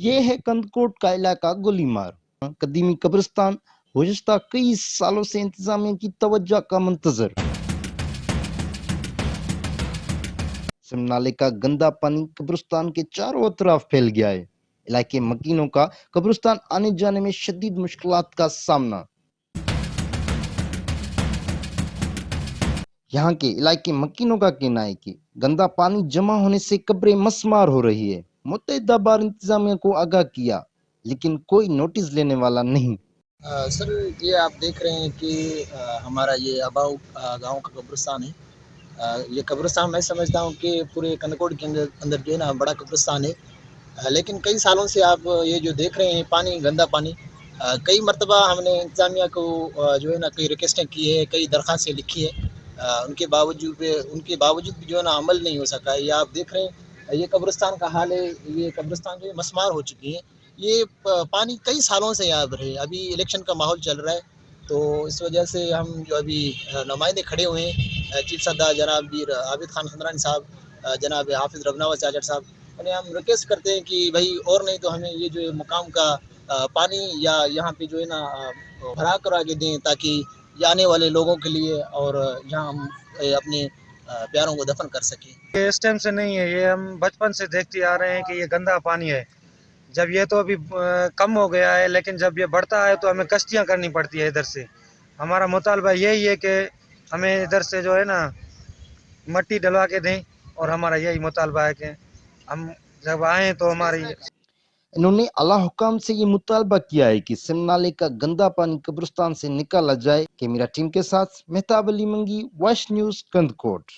یہ ہے کندکوٹ کا علاقہ گولی مار، قدیمی قبرستان گزشتہ کئی سالوں سے انتظامیہ کی توجہ کا منتظر۔ سم نالے کا گندا پانی قبرستان کے چاروں اطراف پھیل گیا ہے۔ علاقے مکینوں کا قبرستان آنے جانے میں شدید مشکلات کا سامنا۔ یہاں کے علاقے مکینوں کا کہنا ہے کہ گندا پانی جمع ہونے سے قبریں مسمار ہو رہی ہے۔ متعدد بار انتظامیہ کو آگاہ کیا لیکن کوئی نوٹس لینے والا نہیں۔ سر یہ آپ دیکھ رہے ہیں کہ ہمارا یہ اباؤ گاؤں کا قبرستان ہے۔ یہ قبرستان میں سمجھتا ہوں کہ پورے کندکوٹ کے اندر جو ہے نا بڑا قبرستان ہے، لیکن کئی سالوں سے آپ یہ جو دیکھ رہے ہیں پانی، گندا پانی، کئی مرتبہ ہم نے انتظامیہ کو جو ہے نا کئی ریکویسٹیں کی ہے، کئی درخواستیں لکھی ہے، ان کے باوجود بھی جو ہے نا عمل نہیں ہو سکا ہے۔ یہ آپ دیکھ رہے ہیں یہ قبرستان کا حال ہے، یہ قبرستان جو ہے مسمار ہو چکی ہے۔ یہ پانی کئی سالوں سے یاد رہے، ابھی الیکشن کا ماحول چل رہا ہے تو اس وجہ سے ہم جو ابھی نمائندے کھڑے ہوئے ہیں، چیف سردار جناب ویر عابد خان خندرانی صاحب، جناب حافظ ربناوت چاچڑ صاحب، انہیں ہم ریکویسٹ کرتے ہیں کہ بھائی اور نہیں تو ہمیں یہ جو مقام کا پانی یا یہاں پہ جو ہے نا بھرا کر آگے دیں، تاکہ یہ آنے والے لوگوں کے لیے اور یہاں ہم اپنے پیاروں کو دفن کر سکیں۔ یہ اس ٹائم سے نہیں ہے، یہ ہم بچپن سے دیکھتے آ رہے ہیں کہ یہ گندا پانی ہے۔ جب یہ تو ابھی کم ہو گیا ہے، لیکن جب یہ بڑھتا ہے تو ہمیں کشتیاں کرنی پڑتی ہے ادھر سے۔ ہمارا مطالبہ یہی ہے کہ ہمیں ادھر سے جو ہے نا مٹی ڈلوا کے دیں، اور ہمارا یہی مطالبہ ہے کہ ہم جب آئیں تو ہماری انہوں نے اعلیٰ حکام سے یہ مطالبہ کیا ہے کہ سم نالے کا گندا پانی قبرستان سے نکالا جائے۔ کیمرہ ٹیم کے ساتھ مہتاب علی منگی، وائس نیوز، کندکوٹ۔